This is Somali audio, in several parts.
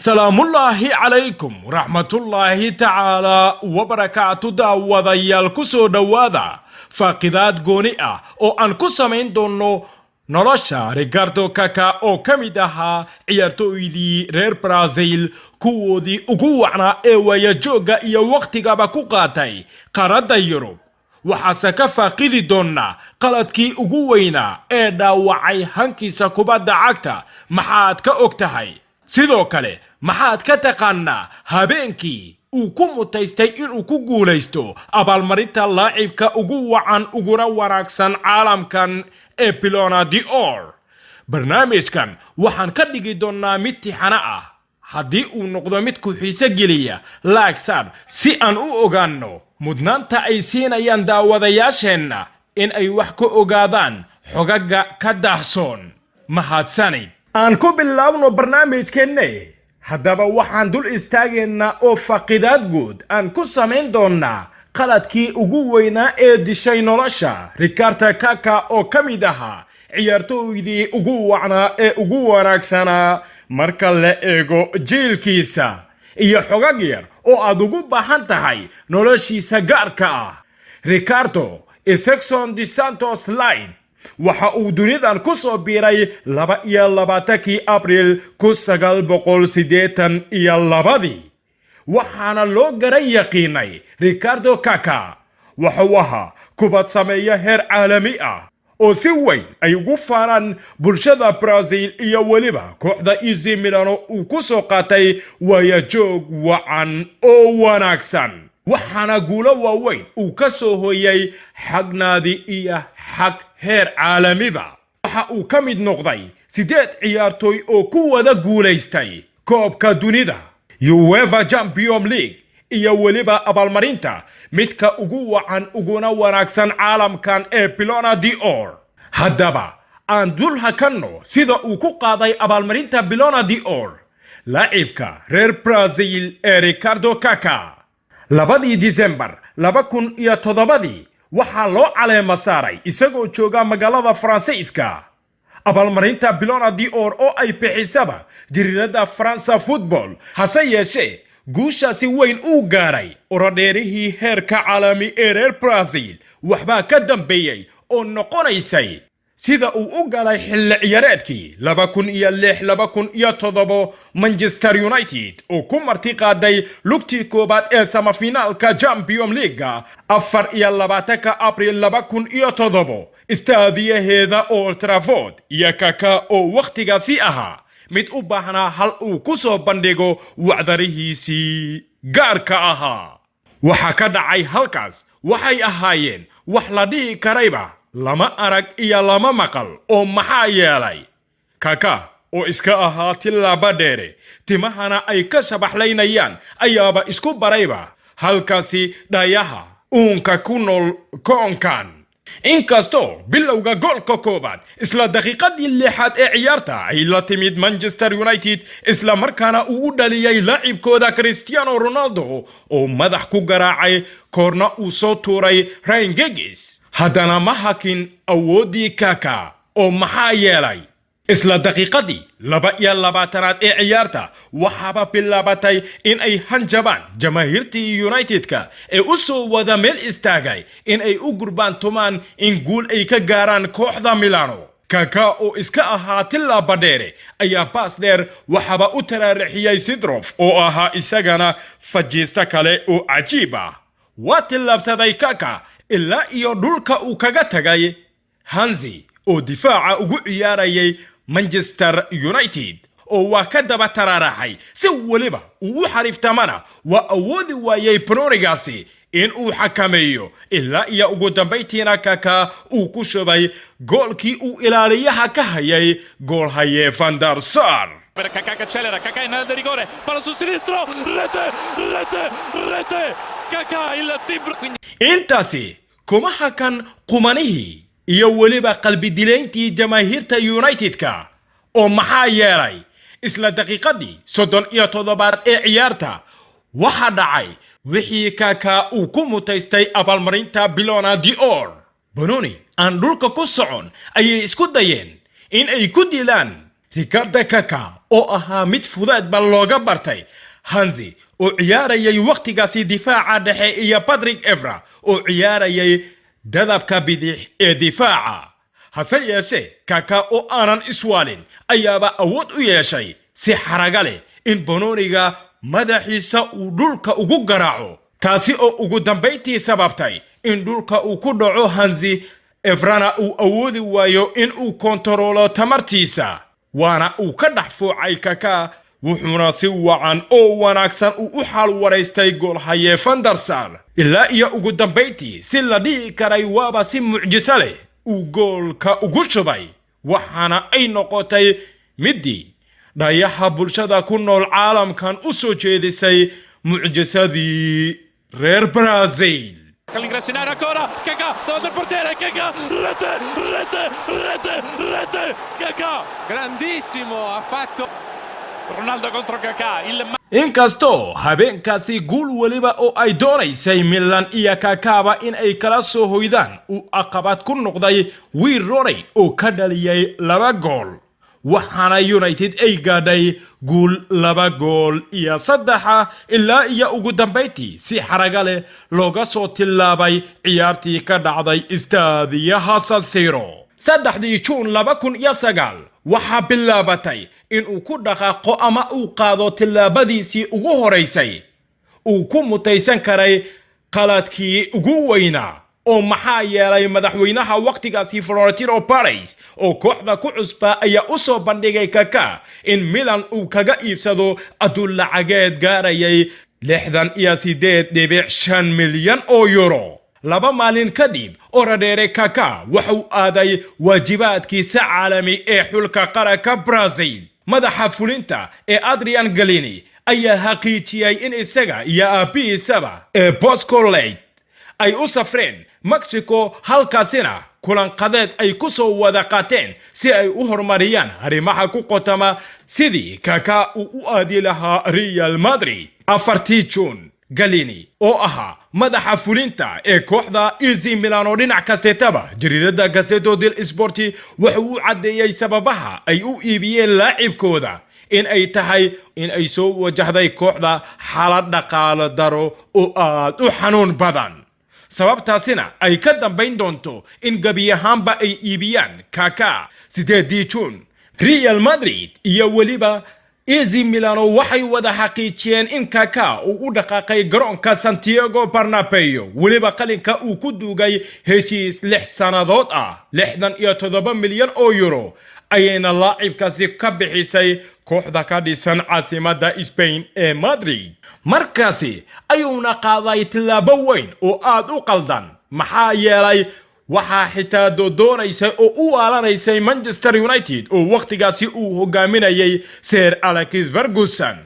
salaamullaahi calaykum waraxmatullaahi tacaala wabarakaatu daawadayaal ku soo dhowaada faaqidaad gooni ah oo aan ku samayn doonno nolosha Ricardo Kaka oo ka mid ahaa ciyaartooydii reer Brazil kuwoodii ugu wacnaa ee wayajooga iyo waqtigaba ku qaatay qaaradda Yurub. waxaase ka faaqidi doonaa qaladkii ugu weynaa ee dhaawacay hankiisa kubadda cagta. maxaad ka og tahay? sidoo kale maxaad ka taqaanaa habeenkii uu ku mutaystay inuu ku guulaysto abaalmarinta laacibka ugu wacan uguna wanaagsan caalamkan ee Ballon d'Or? barnaamijkan waxaan ka dhigi doonaa mid tixano ah. haddii uu noqdo mid ku xiise geliya laagsan si aan u ogaanno mudnaanta ay siinayaan daawadayaasheenna in ay wax ka ogaadaan xogaga ka daahsoon. mahadsanid. aan ku bilaabno barnaamijkeenne. haddaba waxaan dul istaagaynaa oo faaqidaad guud aan ku samayn doonaa qaladkii ugu weynaa ee dishay nolosha Ricardo Kaka oo ka mid ahaa ciyaartooydii ugu wacnaa ee ugu wanaagsanaa marka la eego jiilkiisa, iyo xogag yar oo aad ugu baahan tahay noloshiisa gaarka ah. Ricardo Isaacson dos Santos Leite waxa uu dunidan ku soo biiray 22 Abriil 1982 waxaana loo garan yaqiinay Ricardo Kaka wuxuu ahaa kubad sameeya heer caalami ah oo si weyn ay ugu faanaan bulshada Brazil iyo weliba kooxda AC Milan uu ku soo qaatay wayajoog wacan oo wanaagsan. waxaana guulo waaweyn uu ka soo hooyay xag naadi iyo xag heer caalamiba. waxa uu ka mid noqday 8 ciyaartooy oo ku wada guulaystay koobka dunida, UEFA Champions League iyo weliba abaalmarinta midka ugu wacan uguna wanaagsan caalamkan ee Ballon d'Or. haddaba aan dul hakanno sida uu ku qaaday abaalmarinta Ballon d'Or laacibka reer Brazil ee Ricardo Kaka. 2 Disembar 2007 waxaa loo caleema saaray isagoo jooga magaalada Faransiiska. abaalmarinta Ballon d'Or oo ay bixisaba jariirada France Football. hase yeeshee guushaasi weyn uu gaaray orodheerihii heerka caalami ee reer Brazil waxbaa ka dambeeyay oo noqonaysay sida uu u galay xilli ciyaareedkii 2006-2007 Manchester United oo ku marti qaaday lugtii koobaad ee semifinaalka Champions League 24 Abriil 2007 istaadiyaheeda Old Trafford. iyo Kaka oo waqtigaasi ahaa mid u baahnaa hal uu ku soo bandhigo wacdarihiisii gaarka ahaa. waxa ka dhacay halkaas waxay ahaayeen wax la dhihi karayba lama arag iyo lama maqal. oo maxaa yeelay Kaka oo iska ahaa tilaaba dheere timahana ay ka shabaxlaynayaan ayaaba isku barayba halkaasi dhayaha uunka ku nool koonkan. inkastoo bilowga goolka koobaad isla daqiiqadii 6aad ee ciyaarta ay la timid Manchester United isla markaana uu u dhaliyay laacibkooda Cristiano Ronaldo oo madax ku garaacay koorna uu soo tuuray Ryan Giggs, haddana ma hakin awoodii Kaka. oo maxaa yeelay isla daqiiqadii 22aad ee ciyaarta waxaaba bilaabatay in ay hanjabaan jamaahiirtii United-ka ee u soo wada meel istaagay in ay u gurbaan tumaan in guul ay ka gaaraan kooxda Milano. Kaka oo iska ahaa tilaaba dheere ayaa baas dheer waxaba u taraarixiyay Sidorf oo ahaa isagana fajiista kale oo cajiib ah. waa tilaabsaday Kaka ilaa iyo dhulka uu kaga tagay Hansi oo difaaca ugu ciyaarayay Manchester United oo waa ka daba taraaraxay si waliba uu u xariiftamana waa awoodi waayay Bronigaasi in uu xakameeyo ilaa iyo ugu dambaytiina Kaka uu ku shubay goolkii uu ilaaliyaha ka hayay goolhaye Van der Sar. Kaka accelera, Kaka in area di rigore, palla sul sinistro, rete, Kaka il timbro. intaasi kuma hakan qumanihii iyo weliba qalbi dileyntii jamaahiirta United-ka. oo maxaa yeelay isla daqiiqadii 37aad ee ciyaarta waxa dhacay wixii Kaka uu ku mutaystay abaalmarinta Ballon d'Or. Benoni aan dhulka ku socon ayay isku dayeen in ay ku dilaan Ricardo Kaka oo ahaa mid fudeed bal looga bartay Hansi oo ciyaarayay waqtigaasi difaaca dhexe iyo Patrick Evra oo ciyaarayay dadabka bidix ee difaaca. hase yeeshee Kaka oo aanan iswaalin ayaaba awood u yeeshay si xaraga leh in banooniga madaxiisa uu dhulka ugu garaaco, taasi oo ugu dambayntii sababtay in dhulka uu ku dhaco Hansi Evrana uu awoodi waayo in uu kontaroolo tamartiisa, waana uu ka dhex fuucay Kaka wuxuuna si wacan oo wanaagsan u xal waraystay goolhaye Van der Sar ilaa iyo ugu dambayntii si la dhihi karay waaba si mucjiso leh uu goolka ugu shubay, waxaana ay noqotay midii dhayaha bulshada ku nool caalamkan u soo jeedisay mucjisadii reer Brazil. L'ingresso in area ancora, Kaka, davanti al portiere, Kaka, rete, Kaka. Grandissimo, ha fatto Ronaldo contro Kaka, inkastoo habeenkaasi guul waliba oo ay doonaysay Milan iyo Kakaba in ay kala soo hoydaan uu caqabad ku noqday Wayne Rooney oo ka dhaliyay 2 gool, waxaana United ay gaadhay guul 2 gool iyo 3 ilaa iyo ugu dambayntii si xaraga leh looga soo tilaabay ciyaartii ka dhacday istaadiyaha San Siro. 3 Juun 2009 waxaa bilaabatay in uu ku dhaqaaqo ama uu qaado tilaabadiisii ugu horeysay uu ku mutaysan karay qaladkii ugu weynaa oo maxaa yeelay madaxweynaha waqtigaasi Florentino Perez oo kooxda ku cusba ayaa u soo bandhigay Kaka in Milan uu kaga iibsado adduun lacageed gaarayay 68.5 milyan oo euro. 2 maalin kadib orodheere Kaka wuxuu aaday waajibaadkiisa caalami ee xulka qaranka Brazil. madaxa fulinta ee Adrian Galini ayaa xaqiijiyay in isaga iyo aabihiisaba ee Bosco Leite ay u safreen Mexico, halkaasina kulan qadeed ay ku soo wada qaateen si ay u horumariyaan arrimaha ku qotama sidii Kaka uu u aadi lahaa Real Madrid. 4 Juun Galini oo ahaa madaxa fulinta ee kooxda AC Milan oo dhinac kasteetaba jariirada Gazzetta dello Sport wuxuu u cadeeyay sababaha ay u iibiyeen laacibkooda in ay tahay in ay soo wajahday kooxda xaalad dhaqaale daro oo aad u xanuun badan, sababtaasina ay ka dambayn doonto in gabi ahaanba ay iibiyaan Kaka. 8 Juun Real Madrid iyo waliba AC Milan waxay wada xaqiijiyeen in Kaka uu u dhaqaaqay garoonka Santiago Bernabeu waliba qalinka uu ku duugay heshiis 6 sanadood ah 67 milyan oo euro ayayna laacibkaasi ka bixisay kooxda ka dhisan caasimadda Spain ee Madrid. markaasi ayuuna qaaday tilaabo weyn oo aad u qaldan, maxaa yeelay waxaa xitaa doonaysay oo u aalanaysay Manchester United oo waqtigaasi uu hogaaminayay Sir Alex Ferguson.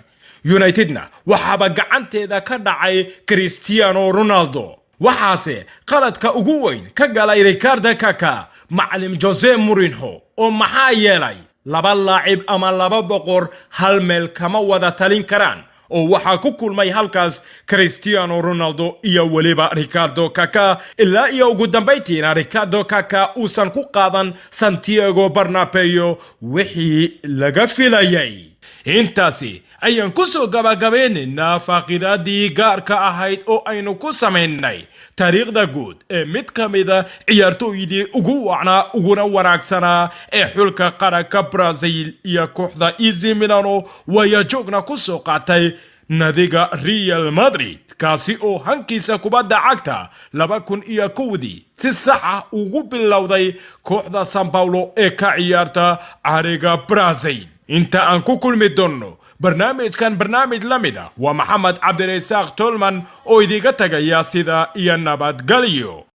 Unitedna waxaaba gacanteeda ka dhacay Cristiano Ronaldo, waxaase qaladka ugu weyn ka galay Ricardo Kaka macallim Jose Mourinho oo maxaa yeelay 2 laacib ama 2 boqor hal meel kama wada talin karaan oo waxaa ku kulmay halkaas Cristiano Ronaldo iyo waliba Ricardo Kaka ilaa iyo ugu dambayntiina Ricardo Kaka uusan ku qaadan Santiago Bernabeu wixii laga filayay. intaasi ayaan ku soo gabagabaynaynaa faaqidaadii gaarka ahayd oo aynu ku samaynay taariikhda guud ee mid ka mida ciyaartooydii ugu wacnaa uguna wanaagsanaa ee xulka qaranka Brazil iyo kooxda AC Milan waya joogna ku soo qaatay nadiga Real Madrid, kaasi oo hankiisa kubadda cagta 2001 si sax ah ugu bilowday kooxda São Paulo ee ka ciyaarta cariga Brazil. inta aan ku kulmi doono barnaamijkan barnaamij lamida waa Maxamed Cabdirasaaq Tolman oo idiga tagaya sida iyo nabadgelyo.